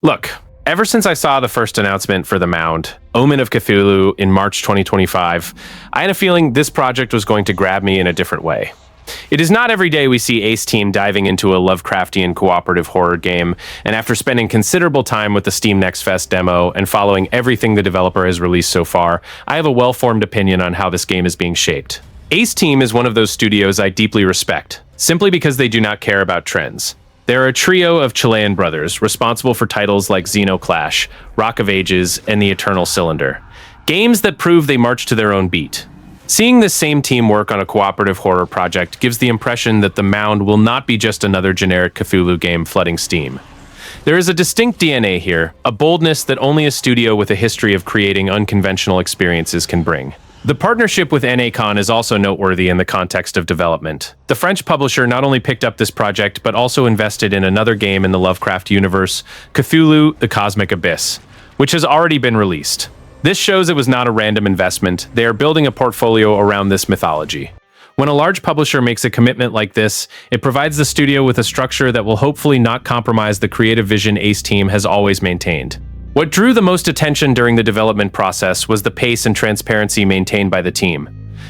Look, ever since I saw the first announcement for the Mound, Omen of Cthulhu in March 2025, I had a feeling this project was going to grab me in a different way. It is not every day we see Ace Team diving into a Lovecraftian cooperative horror game, and after spending considerable time with the Steam Next Fest demo and following everything the developer has released so far, I have a well-formed opinion on how this game is being shaped. Ace Team is one of those studios I deeply respect, simply because they do not care about trends. They're a trio of Chilean brothers, responsible for titles like Xenoclash, Rock of Ages, and The Eternal Cylinder. Games that prove they march to their own beat. Seeing this same team work on a cooperative horror project gives the impression that the Mound will not be just another generic Cthulhu game flooding Steam. There is a distinct DNA here, a boldness that only a studio with a history of creating unconventional experiences can bring. The partnership with NACon is also noteworthy in the context of development. The French publisher not only picked up this project, but also invested in another game in the Lovecraft universe, Cthulhu: The Cosmic Abyss, which has already been released. This shows it was not a random investment. They are building a portfolio around this mythology. When a large publisher makes a commitment like this, it provides the studio with a structure that will hopefully not compromise the creative vision Ace Team has always maintained. What drew the most attention during the development process was the pace and transparency maintained by the team.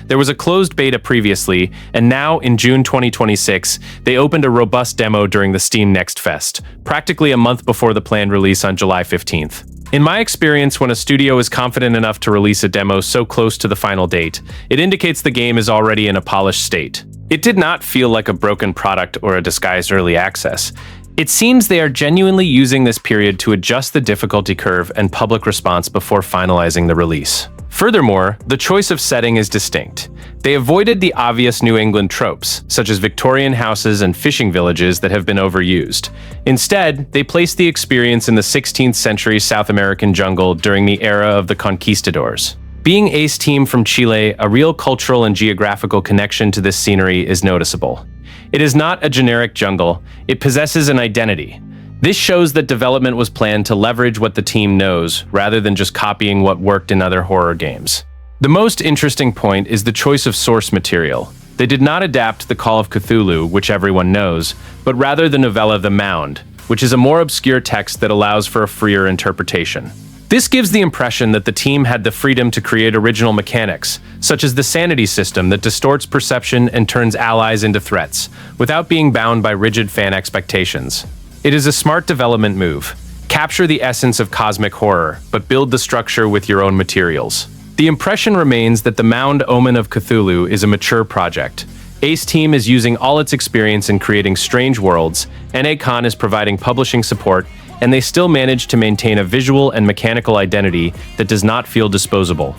There was a closed beta previously, and now, in June 2026, they opened a robust demo during the Steam Next Fest, practically a month before the planned release on July 15th. In my experience, when a studio is confident enough to release a demo so close to the final date, it indicates the game is already in a polished state. It did not feel like a broken product or a disguised early access. It seems they are genuinely using this period to adjust the difficulty curve and public response before finalizing the release. Furthermore, the choice of setting is distinct. They avoided the obvious New England tropes, such as Victorian houses and fishing villages that have been overused. Instead, they placed the experience in the 16th century South American jungle during the era of the conquistadors. Being Ace Team from Chile, a real cultural and geographical connection to this scenery is noticeable. It is not a generic jungle, it possesses an identity. This shows that development was planned to leverage what the team knows, rather than just copying what worked in other horror games. The most interesting point is the choice of source material. They did not adapt the Call of Cthulhu, which everyone knows, but rather the novella The Mound, which is a more obscure text that allows for a freer interpretation. This gives the impression that the team had the freedom to create original mechanics, such as the sanity system that distorts perception and turns allies into threats, without being bound by rigid fan expectations. It is a smart development move. Capture the essence of cosmic horror, but build the structure with your own materials. The impression remains that the Mound Omen of Cthulhu is a mature project. Ace Team is using all its experience in creating strange worlds, NACon is providing publishing support, and they still manage to maintain a visual and mechanical identity that does not feel disposable.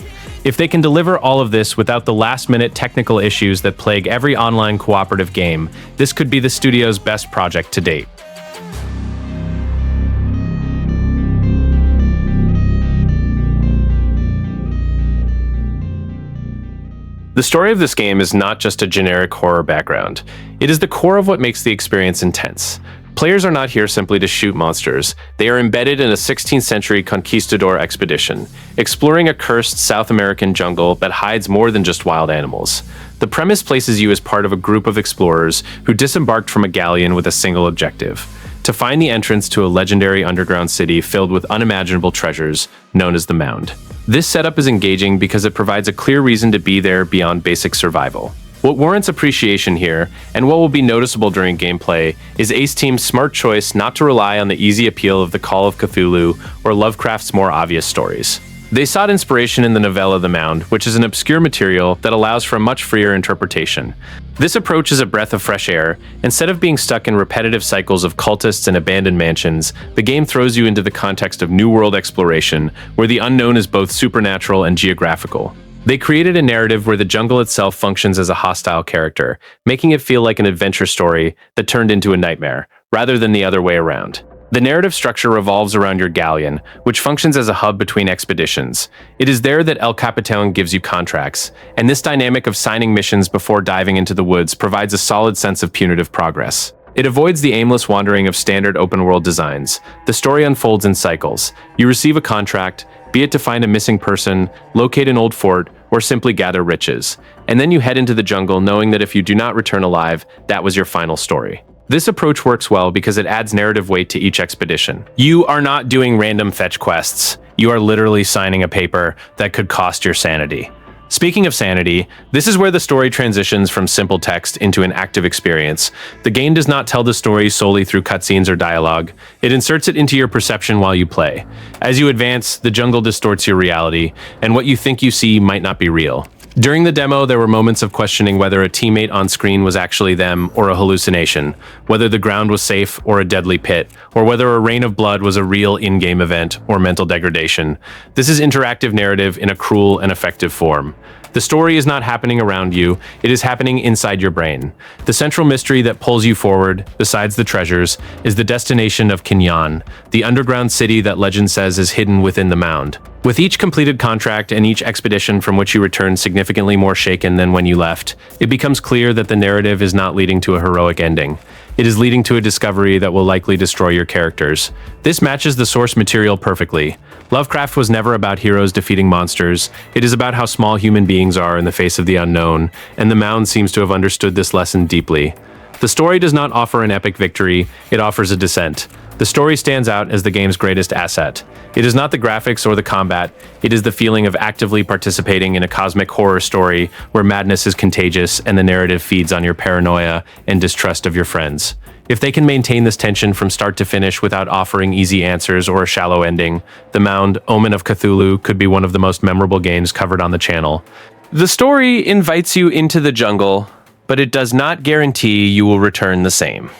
If they can deliver all of this without the last-minute technical issues that plague every online cooperative game, this could be the studio's best project to date. The story of this game is not just a generic horror background. It is the core of what makes the experience intense. Players are not here simply to shoot monsters. They are embedded in a 16th century conquistador expedition, exploring a cursed South American jungle that hides more than just wild animals. The premise places you as part of a group of explorers who disembarked from a galleon with a single objective: to find the entrance to a legendary underground city filled with unimaginable treasures known as the Mound. This setup is engaging because it provides a clear reason to be there beyond basic survival. What warrants appreciation here, and what will be noticeable during gameplay, is Ace Team's smart choice not to rely on the easy appeal of the Call of Cthulhu or Lovecraft's more obvious stories. They sought inspiration in the novella The Mound, which is an obscure material that allows for a much freer interpretation. This approach is a breath of fresh air. Instead of being stuck in repetitive cycles of cultists and abandoned mansions, the game throws you into the context of New World exploration, where the unknown is both supernatural and geographical. They created a narrative where the jungle itself functions as a hostile character, making it feel like an adventure story that turned into a nightmare, rather than the other way around. The narrative structure revolves around your galleon, which functions as a hub between expeditions. It is there that El Capitan gives you contracts, and this dynamic of signing missions before diving into the woods provides a solid sense of punitive progress. It avoids the aimless wandering of standard open-world designs. The story unfolds in cycles. You receive a contract, be it to find a missing person, locate an old fort, or simply gather riches. And then you head into the jungle knowing that if you do not return alive, that was your final story. This approach works well because it adds narrative weight to each expedition. You are not doing random fetch quests. You are literally signing a paper that could cost your sanity. Speaking of sanity, this is where the story transitions from simple text into an active experience. The game does not tell the story solely through cutscenes or dialogue. It inserts it into your perception while you play. As you advance, the jungle distorts your reality, and what you think you see might not be real. During the demo, there were moments of questioning whether a teammate on screen was actually them or a hallucination, whether the ground was safe or a deadly pit, or whether a rain of blood was a real in-game event or mental degradation. This is interactive narrative in a cruel and effective form. The story is not happening around you, it is happening inside your brain. The central mystery that pulls you forward, besides the treasures, is the destination of Kinyan, the underground city that legend says is hidden within the Mound. With each completed contract and each expedition from which you return significantly more shaken than when you left, it becomes clear that the narrative is not leading to a heroic ending. It is leading to a discovery that will likely destroy your characters. This matches the source material perfectly. Lovecraft was never about heroes defeating monsters. It is about how small human beings are in the face of the unknown, and the Mound seems to have understood this lesson deeply. The story does not offer an epic victory, it offers a descent. The story stands out as the game's greatest asset. It is not the graphics or the combat, it is the feeling of actively participating in a cosmic horror story where madness is contagious and the narrative feeds on your paranoia and distrust of your friends. If they can maintain this tension from start to finish without offering easy answers or a shallow ending, the Mound, Omen of Cthulhu could be one of the most memorable games covered on the channel. The story invites you into the jungle, but it does not guarantee you will return the same.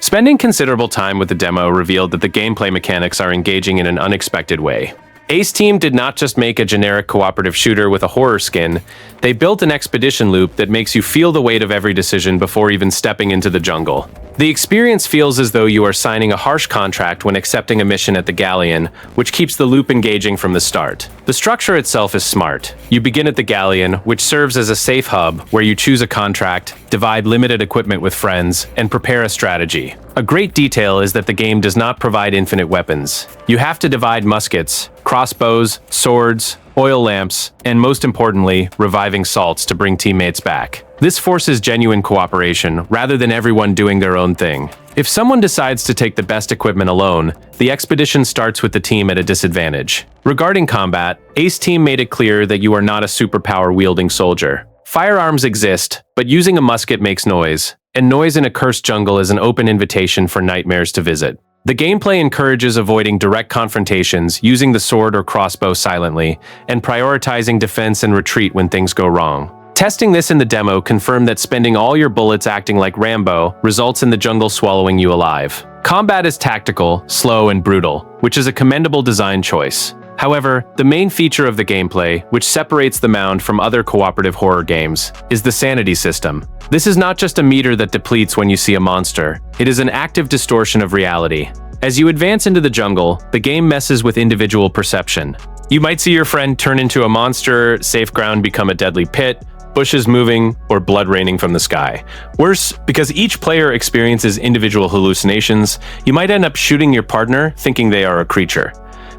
Spending considerable time with the demo revealed that the gameplay mechanics are engaging in an unexpected way. Ace Team did not just make a generic cooperative shooter with a horror skin, they built an expedition loop that makes you feel the weight of every decision before even stepping into the jungle. The experience feels as though you are signing a harsh contract when accepting a mission at the Galleon, which keeps the loop engaging from the start. The structure itself is smart. You begin at the Galleon, which serves as a safe hub where you choose a contract, divide limited equipment with friends, and prepare a strategy. A great detail is that the game does not provide infinite weapons. You have to divide muskets, crossbows, swords, oil lamps, and most importantly, reviving salts to bring teammates back. This forces genuine cooperation, rather than everyone doing their own thing. If someone decides to take the best equipment alone, the expedition starts with the team at a disadvantage. Regarding combat, Ace Team made it clear that you are not a superpower-wielding soldier. Firearms exist, but using a musket makes noise, and noise in a cursed jungle is an open invitation for nightmares to visit. The gameplay encourages avoiding direct confrontations, using the sword or crossbow silently, and prioritizing defense and retreat when things go wrong. Testing this in the demo confirmed that spending all your bullets acting like Rambo results in the jungle swallowing you alive. Combat is tactical, slow, and brutal, which is a commendable design choice. However, the main feature of the gameplay, which separates the Mound from other cooperative horror games, is the sanity system. This is not just a meter that depletes when you see a monster, it is an active distortion of reality. As you advance into the jungle, the game messes with individual perception. You might see your friend turn into a monster, safe ground become a deadly pit, bushes moving, or blood raining from the sky. Worse, because each player experiences individual hallucinations, you might end up shooting your partner thinking they are a creature.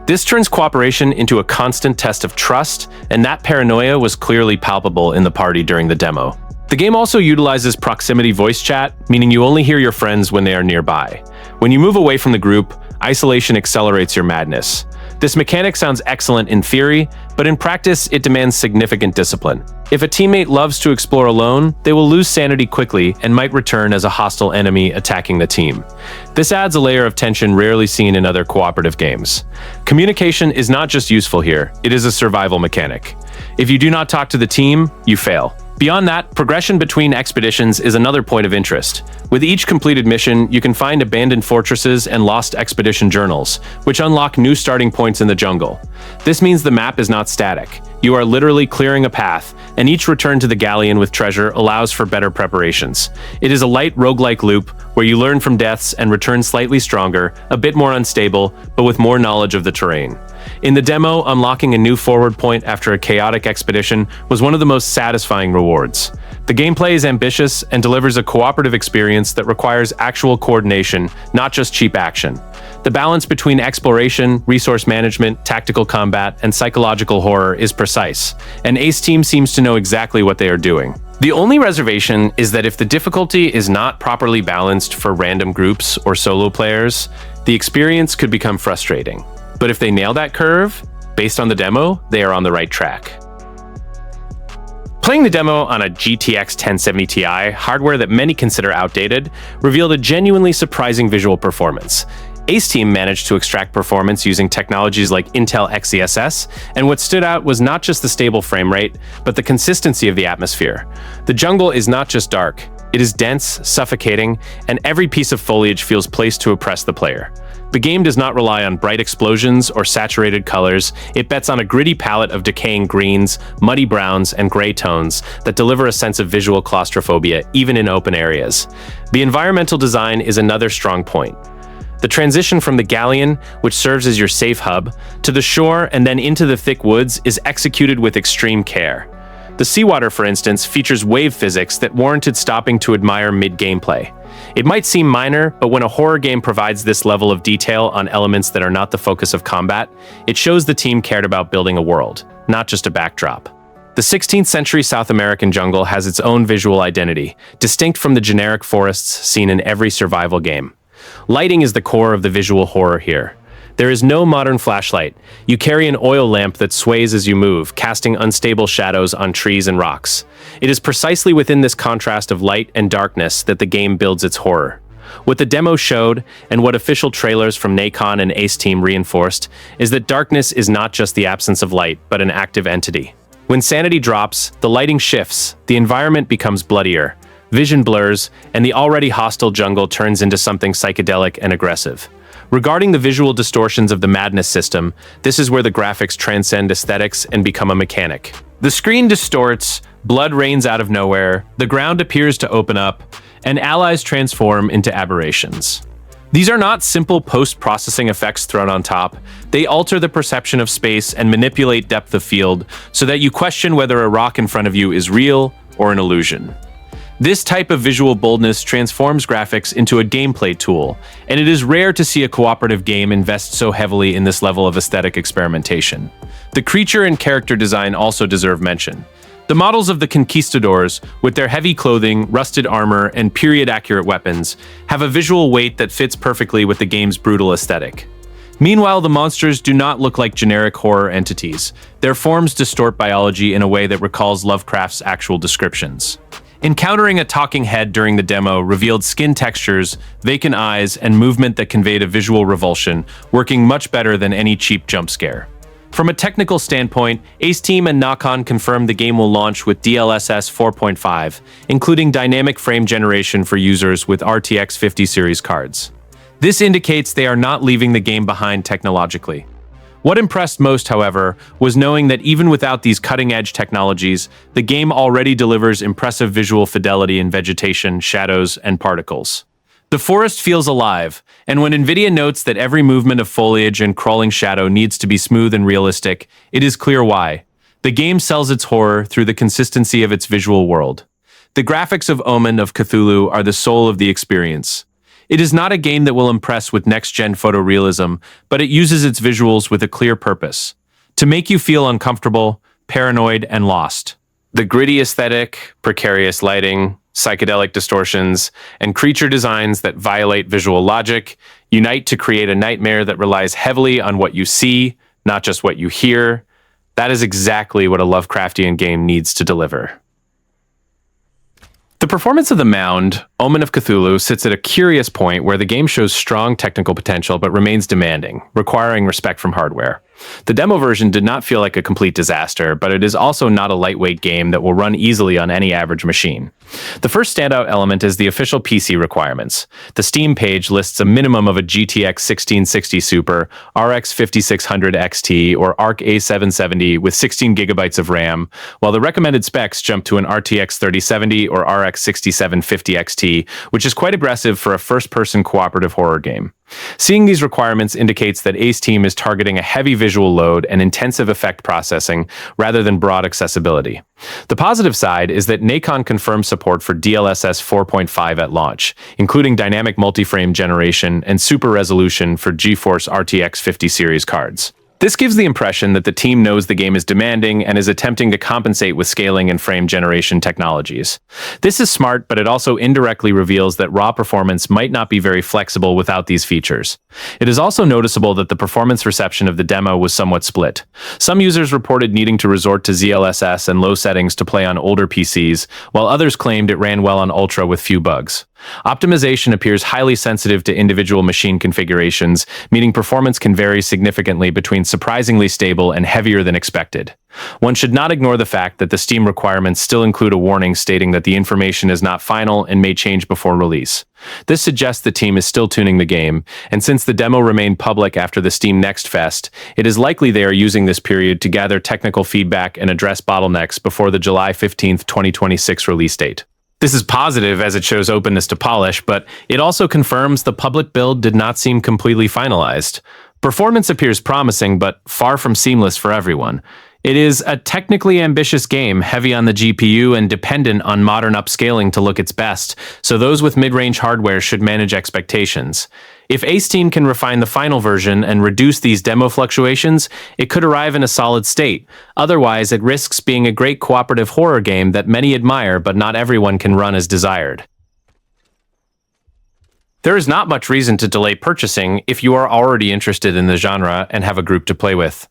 This turns cooperation into a constant test of trust, and that paranoia was clearly palpable in the party during the demo. The game also utilizes proximity voice chat, meaning you only hear your friends when they are nearby. When you move away from the group, isolation accelerates your madness. This mechanic sounds excellent in theory, but in practice it demands significant discipline. If a teammate loves to explore alone, they will lose sanity quickly and might return as a hostile enemy attacking the team. This adds a layer of tension rarely seen in other cooperative games. Communication is not just useful here, it is a survival mechanic. If you do not talk to the team, you fail. Beyond that, progression between expeditions is another point of interest. With each completed mission, you can find abandoned fortresses and lost expedition journals, which unlock new starting points in the jungle. This means the map is not static. You are literally clearing a path, and each return to the Galleon with treasure allows for better preparations. It is a light roguelike loop where you learn from deaths and return slightly stronger, a bit more unstable, but with more knowledge of the terrain. In the demo, unlocking a new forward point after a chaotic expedition was one of the most satisfying rewards. The gameplay is ambitious and delivers a cooperative experience that requires actual coordination, not just cheap action. The balance between exploration, resource management, tactical combat, and psychological horror is precise, and Ace Team seems to know exactly what they are doing. The only reservation is that if the difficulty is not properly balanced for random groups or solo players, the experience could become frustrating. But if they nail that curve, based on the demo, they are on the right track. Playing the demo on a GTX 1070 Ti, hardware that many consider outdated, revealed a genuinely surprising visual performance. Ace Team managed to extract performance using technologies like Intel XeSS, and what stood out was not just the stable frame rate, but the consistency of the atmosphere. The jungle is not just dark, it is dense, suffocating, and every piece of foliage feels placed to oppress the player. The game does not rely on bright explosions or saturated colors. It bets on a gritty palette of decaying greens, muddy browns, and gray tones that deliver a sense of visual claustrophobia even in open areas. The environmental design is another strong point. The transition from the galleon, which serves as your safe hub, to the shore and then into the thick woods is executed with extreme care. The seawater, for instance, features wave physics that warranted stopping to admire mid-gameplay. It might seem minor, but when a horror game provides this level of detail on elements that are not the focus of combat, it shows the team cared about building a world, not just a backdrop. The 16th century South American jungle has its own visual identity, distinct from the generic forests seen in every survival game. Lighting is the core of the visual horror here. There is no modern flashlight. You carry an oil lamp that sways as you move, casting unstable shadows on trees and rocks. It is precisely within this contrast of light and darkness that the game builds its horror. What the demo showed, and what official trailers from Nacon and Ace Team reinforced, is that darkness is not just the absence of light, but an active entity. When sanity drops, the lighting shifts, the environment becomes bloodier, vision blurs, and the already hostile jungle turns into something psychedelic and aggressive. Regarding the visual distortions of the Madness system, this is where the graphics transcend aesthetics and become a mechanic. The screen distorts, blood rains out of nowhere, the ground appears to open up, and allies transform into aberrations. These are not simple post-processing effects thrown on top. They alter the perception of space and manipulate depth of field so that you question whether a rock in front of you is real or an illusion. This type of visual boldness transforms graphics into a gameplay tool, and it is rare to see a cooperative game invest so heavily in this level of aesthetic experimentation. The creature and character design also deserve mention. The models of the conquistadors, with their heavy clothing, rusted armor, and period-accurate weapons, have a visual weight that fits perfectly with the game's brutal aesthetic. Meanwhile, the monsters do not look like generic horror entities. Their forms distort biology in a way that recalls Lovecraft's actual descriptions. Encountering a talking head during the demo revealed skin textures, vacant eyes, and movement that conveyed a visual revulsion, working much better than any cheap jump scare. From a technical standpoint, Ace Team and Nacon confirmed the game will launch with DLSS 4.5, including dynamic frame generation for users with RTX 50 series cards. This indicates they are not leaving the game behind technologically. What impressed most, however, was knowing that even without these cutting-edge technologies, the game already delivers impressive visual fidelity in vegetation, shadows, and particles. The forest feels alive, and when NVIDIA notes that every movement of foliage and crawling shadow needs to be smooth and realistic, it is clear why. The game sells its horror through the consistency of its visual world. The graphics of Omen of Cthulhu are the soul of the experience. It is not a game that will impress with next-gen photorealism, but it uses its visuals with a clear purpose: to make you feel uncomfortable, paranoid, and lost. The gritty aesthetic, precarious lighting, psychedelic distortions, and creature designs that violate visual logic unite to create a nightmare that relies heavily on what you see, not just what you hear. That is exactly what a Lovecraftian game needs to deliver. The performance of the Mound, Omen of Cthulhu, sits at a curious point where the game shows strong technical potential but remains demanding, requiring respect from hardware. The demo version did not feel like a complete disaster, but it is also not a lightweight game that will run easily on any average machine. The first standout element is the official PC requirements. The Steam page lists a minimum of a GTX 1660 Super, RX 5600 XT, or ARC A770 with 16 gigabytes of RAM, while the recommended specs jump to an RTX 3070 or RX 6750 XT, which is quite aggressive for a first-person cooperative horror game. Seeing these requirements indicates that Ace Team is targeting a heavy visual load and intensive effect processing rather than broad accessibility. The positive side is that Nacon confirmed support for DLSS 4.5 at launch, including dynamic multi-frame generation and super resolution for GeForce RTX 50 series cards. This gives the impression that the team knows the game is demanding and is attempting to compensate with scaling and frame generation technologies. This is smart, but it also indirectly reveals that raw performance might not be very flexible without these features. It is also noticeable that the performance reception of the demo was somewhat split. Some users reported needing to resort to ZLSS and low settings to play on older PCs, while others claimed it ran well on Ultra with few bugs. Optimization appears highly sensitive to individual machine configurations, meaning performance can vary significantly between surprisingly stable and heavier than expected. One should not ignore the fact that the Steam requirements still include a warning stating that the information is not final and may change before release. This suggests the team is still tuning the game, and since the demo remained public after the Steam Next Fest, it is likely they are using this period to gather technical feedback and address bottlenecks before the July 15, 2026 release date. This is positive as it shows openness to polish, but it also confirms the public build did not seem completely finalized. Performance appears promising, but far from seamless for everyone. It is a technically ambitious game, heavy on the GPU and dependent on modern upscaling to look its best, so those with mid-range hardware should manage expectations. If Ace Team can refine the final version and reduce these demo fluctuations, it could arrive in a solid state. Otherwise, it risks being a great cooperative horror game that many admire but not everyone can run as desired. There is not much reason to delay purchasing if you are already interested in the genre and have a group to play with.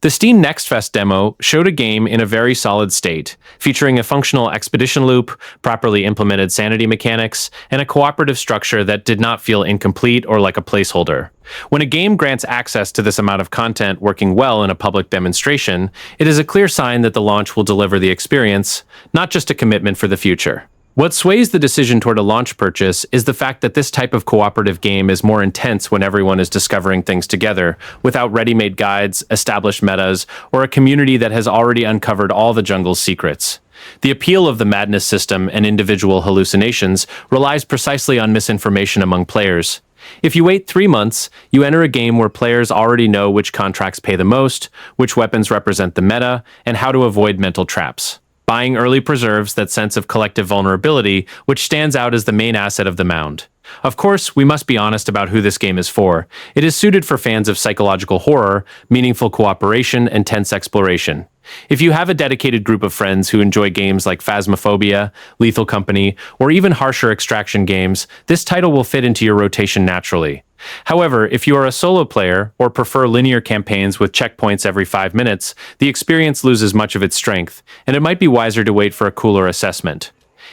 The Steam Next Fest demo showed a game in a very solid state, featuring a functional expedition loop, properly implemented sanity mechanics, and a cooperative structure that did not feel incomplete or like a placeholder. When a game grants access to this amount of content working well in a public demonstration, it is a clear sign that the launch will deliver the experience, not just a commitment for the future. What sways the decision toward a launch purchase is the fact that this type of cooperative game is more intense when everyone is discovering things together, without ready-made guides, established metas, or a community that has already uncovered all the jungle's secrets. The appeal of the madness system and individual hallucinations relies precisely on misinformation among players. If you wait 3 months, you enter a game where players already know which contracts pay the most, which weapons represent the meta, and how to avoid mental traps. Buying early preserves that sense of collective vulnerability, which stands out as the main asset of the Mound. Of course, we must be honest about who this game is for. It is suited for fans of psychological horror, meaningful cooperation, and tense exploration. If you have a dedicated group of friends who enjoy games like Phasmophobia, Lethal Company, or even harsher extraction games, this title will fit into your rotation naturally. However, if you are a solo player or prefer linear campaigns with checkpoints every 5 minutes, the experience loses much of its strength, and it might be wiser to wait for a cooler assessment.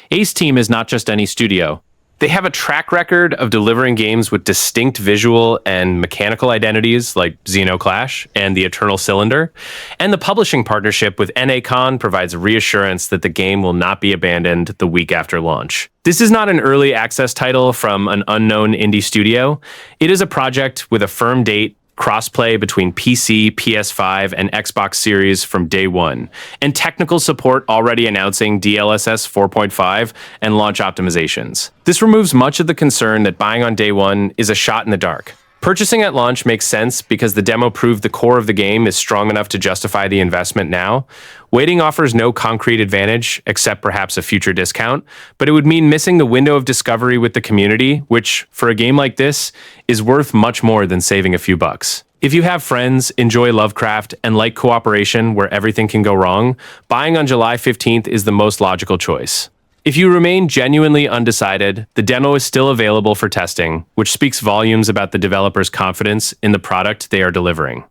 Ace Team is not just any studio. They have a track record of delivering games with distinct visual and mechanical identities like Xenoclash and The Eternal Cylinder, and the publishing partnership with NACon provides reassurance that the game will not be abandoned the week after launch. This is not an early access title from an unknown indie studio. It is a project with a firm date, crossplay between PC, PS5, and Xbox Series from day one, and technical support already announcing DLSS 4.5 and launch optimizations. This removes much of the concern that buying on day one is a shot in the dark. Purchasing at launch makes sense because the demo proved the core of the game is strong enough to justify the investment now. Waiting offers no concrete advantage, except perhaps a future discount, but it would mean missing the window of discovery with the community, which, for a game like this, is worth much more than saving a few bucks. If you have friends, enjoy Lovecraft, and like cooperation where everything can go wrong, buying on July 15th is the most logical choice. If you remain genuinely undecided, the demo is still available for testing, which speaks volumes about the developer's confidence in the product they are delivering.